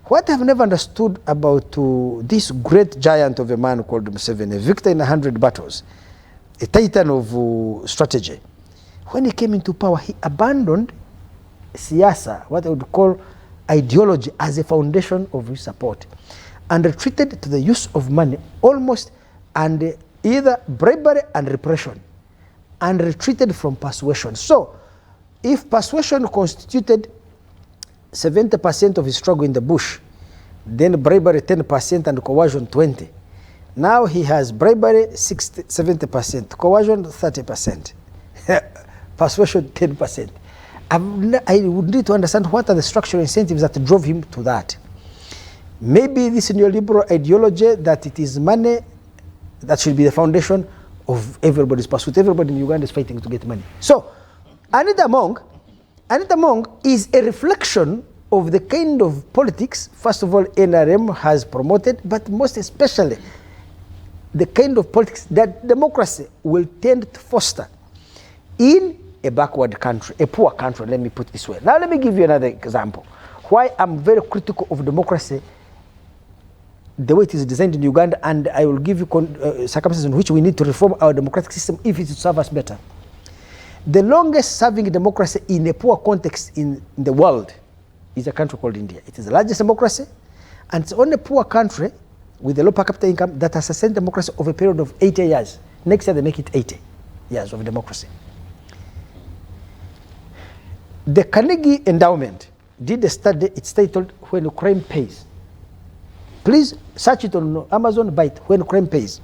What I've never understood about this great giant of a man called Museveni, a victor in 100 battles, a titan of strategy, when he came into power, he abandoned siasa, what I would call ideology, as a foundation of his support, and retreated to the use of money almost, and either bribery and repression, and retreated from persuasion. So, if persuasion constituted 70% of his struggle in the bush, then bribery 10% and coercion 20%. Now he has bribery 70%, coercion 30%, persuasion 10%. I would need to understand what are the structural incentives that drove him to that. Maybe this neoliberal ideology that it is money that should be the foundation of everybody's pursuit. Everybody in Uganda is fighting to get money. So, Anita Mong is a reflection of the kind of politics, first of all, NRM has promoted, but most especially the kind of politics that democracy will tend to foster in a backward country, a poor country, let me put it this way. Now let me give you another example. Why I'm very critical of democracy, the way it is designed in Uganda, and I will give you circumstances in which we need to reform our democratic system if it serves us better. The longest serving democracy in a poor context in the world is a country called India. It is the largest democracy, and it's only a poor country with a low per capita income that has sustained democracy over a period of 80 years. Next year they make it 80 years of democracy. The Carnegie Endowment did a study, it's titled When Ukraine Pays. Please search it on Amazon, buy it, When Ukraine Pays.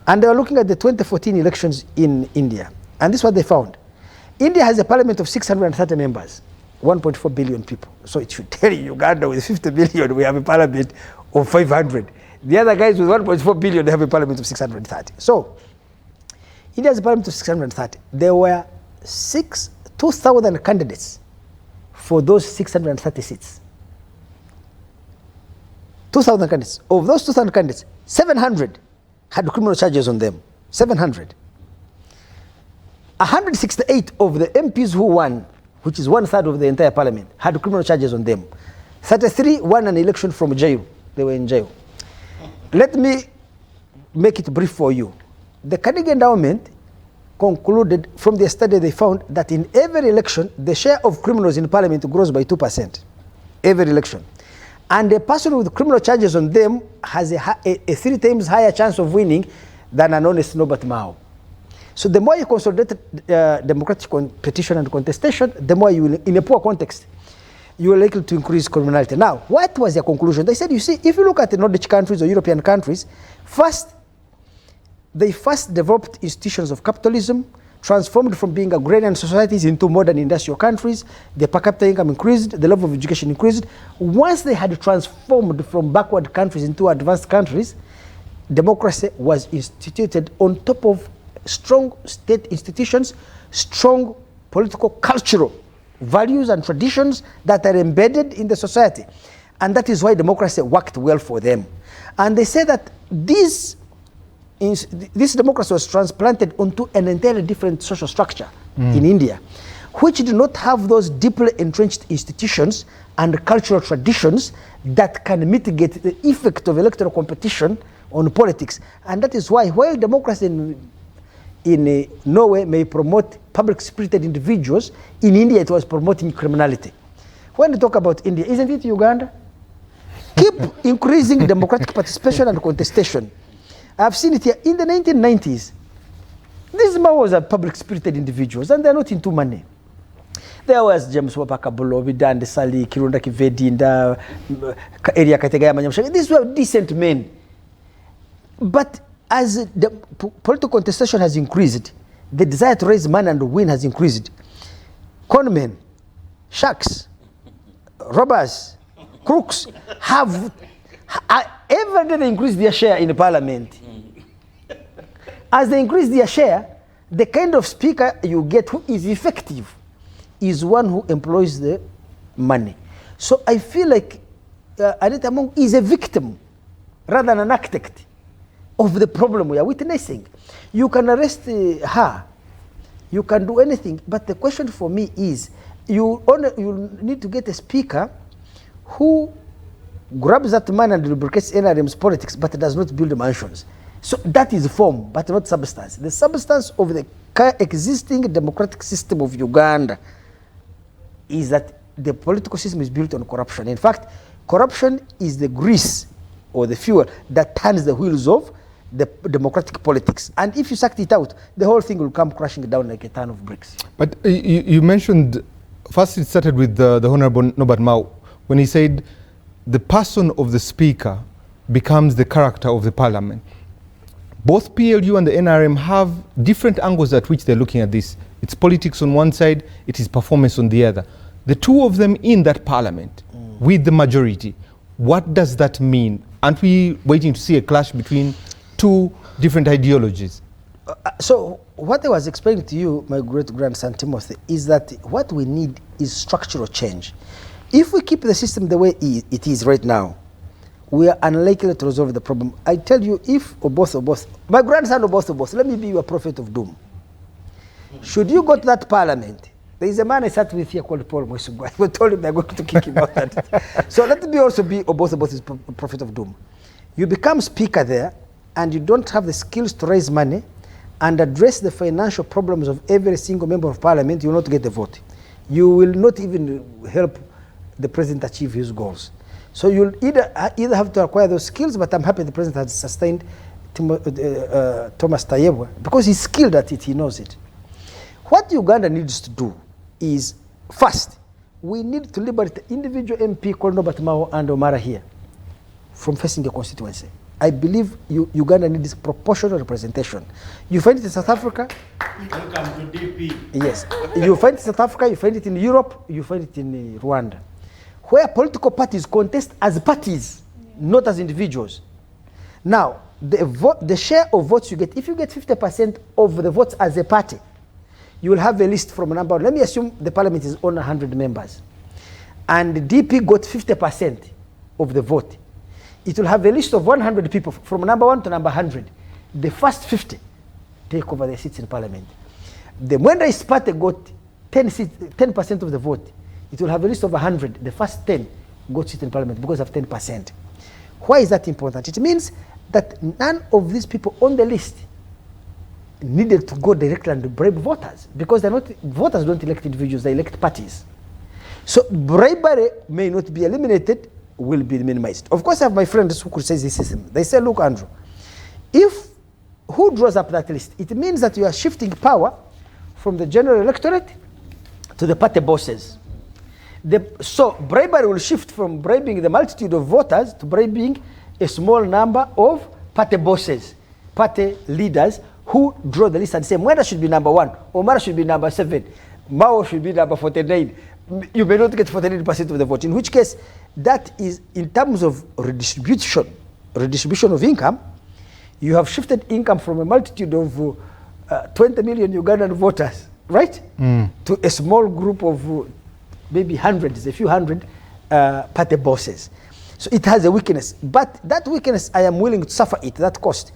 And they were looking at the 2014 elections in India. And this is what they found. India has a parliament of 630 members, 1.4 billion people. So it should tell you, Uganda with 50 billion, we have a parliament of 500. The other guys with 1.4 billion, they have a parliament of 630. So India has a parliament of 630. There were 2,000 candidates for those 630 seats. 2,000 candidates. Of those 2,000 candidates, 700 had criminal charges on them. 700. 168 of the MPs who won, which is 1/3 of the entire parliament, had criminal charges on them. 33 won an election from jail. They were in jail. Let me make it brief for you. The Carnegie Endowment concluded from their study, they found that in every election, the share of criminals in parliament grows by 2%. Every election. And a person with criminal charges on them has a 3 times higher chance of winning than an honest Norbert Mao. So the more you consolidate democratic competition and contestation, the more you will, in a poor context, you are likely to increase criminality. Now, what was their conclusion? They said, you see, if you look at the Nordic countries or European countries, they first developed institutions of capitalism, transformed from being agrarian societies into modern industrial countries. The per capita income increased, the level of education increased. Once they had transformed from backward countries into advanced countries, democracy was instituted on top of strong state institutions, strong political, cultural values and traditions that are embedded in the society. And that is why democracy worked well for them. And they say that this democracy was transplanted onto an entirely different social structure in India, which did not have those deeply entrenched institutions and cultural traditions that can mitigate the effect of electoral competition on politics. And that is why, while democracy in Norway may promote public-spirited individuals, in India it was promoting criminality. When you talk about India, isn't it Uganda? Keep increasing democratic participation and contestation. I've seen it here in the 1990s. These Maos are public-spirited individuals, and they're not into money. There was James Wapaka-Bulo, Vidande Sali, Kirunda Kivedi, Area Kategaya Manyamsha. These were decent men. But as the political contestation has increased, the desire to raise money and win has increased. Conmen, sharks, robbers, crooks have every day they increase their share in the parliament. As they increase their share, the kind of speaker you get who is effective is one who employs the money. So I feel like Anita Mong is a victim rather than an architect of the problem we are witnessing. You can arrest her, you can do anything, but the question for me is, you need to get a speaker who grabs that money and lubricates NRM's politics, but does not build mansions. So that is form, but not substance. The substance of the existing democratic system of Uganda is that the political system is built on corruption. In fact, corruption is the grease or the fuel that turns the wheels of the democratic politics. And if you sucked it out, the whole thing will come crashing down like a ton of bricks. But you mentioned, first it started with the Honorable Norbert Mao, when he said the person of the speaker becomes the character of the parliament. Both PLU and the NRM have different angles at which they're looking at this. It's politics on one side, it is performance on the other. The two of them in that parliament with the majority, what does that mean? Aren't we waiting to see a clash between two different ideologies? So what I was explaining to you, my great-grandson Timothy, is that what we need is structural change. If we keep the system the way it is right now, we are unlikely to resolve the problem. I tell you, if or both, my grandson or both, let me be your prophet of doom. Should you go to that parliament, there is a man I sat with here called Paul Mwesugwa. I told him they're going to kick him out. So let me also be or both is prophet of doom. You become speaker there, and you don't have the skills to raise money and address the financial problems of every single member of parliament, you will not get the vote. You will not even help the president achieve his goals. So you'll either have to acquire those skills, but I'm happy the president has sustained Thomas Tayebwa because he's skilled at it, he knows it. What Uganda needs to do is, first, we need to liberate the individual MP called Norbert Mao and Omara here from facing the constituency. I believe Uganda needs proportional representation. You find it in South Africa. Welcome to DP. Yes. You find it in South Africa, you find it in Europe, you find it in Rwanda, where political parties contest as parties, not as individuals. Now, the share of votes you get, if you get 50% of the votes as a party, you will have a list from a number. Let me assume the parliament is on 100 members, and the DP got 50% of the vote. It will have a list of 100 people from number 1 to number 100. The first 50 take over the seats in parliament. The Mwenda party got 10% of the vote. It will have a list of 100. The first 10 got seats in parliament because of 10%. Why is that important? It means that none of these people on the list needed to go directly and bribe voters, because voters don't elect individuals, they elect parties. So bribery may not be eliminated, will be minimized. Of course, I have my friends who criticize this system. They say, look, Andrew, who draws up that list? It means that you are shifting power from the general electorate to the party bosses. So bribery will shift from bribing the multitude of voters to bribing a small number of party bosses, party leaders, who draw the list and say, Mwenda should be number 1, Omar should be number 7, Mao should be number 49. You may not get 49% of the vote, in which case that is, in terms of redistribution of income, you have shifted income from a multitude of 20 million Ugandan voters, right? To a small group of maybe hundreds, a few hundred party bosses. So it has a weakness, but that weakness I am willing to suffer it, that cost,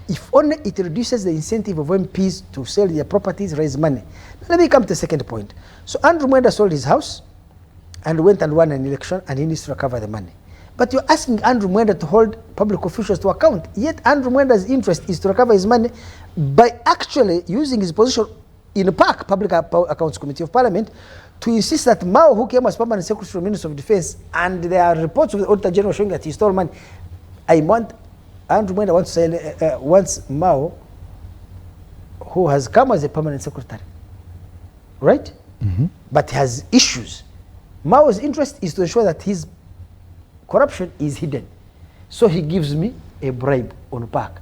if only it reduces the incentive of MPs to sell their properties, raise money. Now, let me come to the second point. So Andrew Mwenda sold his house and went and won an election, and he needs to recover the money. But you're asking Andrew Mwenda to hold public officials to account, yet Andrew Mwenda's interest is to recover his money by actually using his position in PAC, Public Accounts Committee of Parliament, to insist that Mao, who came as permanent secretary of Minister of Defense, and there are reports of the Auditor General showing that he stole money. Andrew Mwenda wants Mao, who has come as a permanent secretary, right? But has issues. Mao's interest is to ensure that his corruption is hidden. So he gives me a bribe on PAC.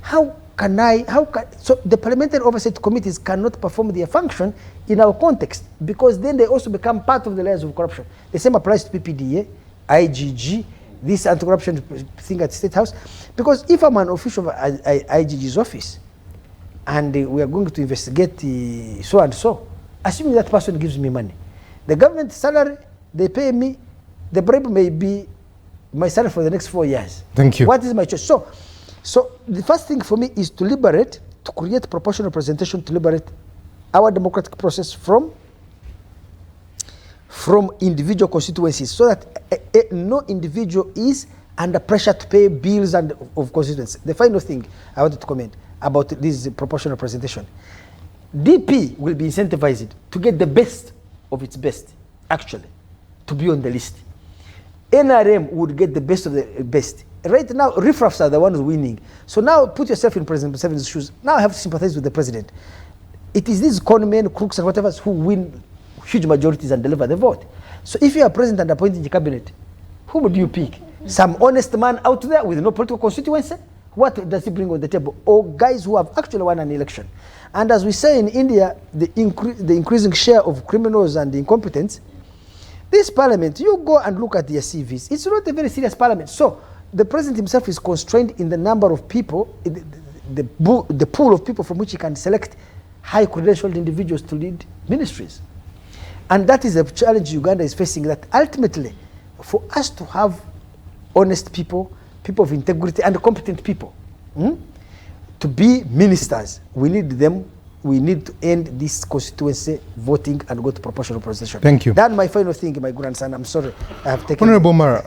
So the parliamentary oversight committees cannot perform their function in our context, because then they also become part of the layers of corruption. The same applies to PPDA, IGG, this anti-corruption thing at State House. Because if I'm an official of IGG's office and we are going to investigate so and so, assuming that person gives me money, the government salary, they pay me, the bribe may be my salary for the next 4 years. Thank you. What is my choice? So the first thing for me is to create proportional representation, to liberate our democratic process from individual constituencies, so that No individual is under pressure to pay bills and of constituents. The final thing I wanted to comment about this proportional representation. DP will be incentivized to get the best of its best, actually, to be on the list. NRM would get the best of the best. Right now, riffraffs are the ones winning. So now put yourself in President Museveni's shoes. Now I have to sympathize with the president. It is these conmen, crooks and whatever who win huge majorities and deliver the vote. So if you are president and appointing the cabinet, who would you pick? Some honest man out there with no political constituency? What does he bring on the table? Or guys who have actually won an election? And as we say in India, the increasing share of criminals and the incompetents, this parliament, you go and look at their CVs, it's not a very serious parliament. So the president himself is constrained in the number of people, the pool of people from which he can select high credentialed individuals to lead ministries. And that is a challenge Uganda is facing, that ultimately, for us to have honest people, people of integrity and competent people, to be ministers, we need them. We need to end this constituency voting and go to proportional representation. Thank you. That's my final thing, my grandson. I'm sorry I have taken... Honorable Mara,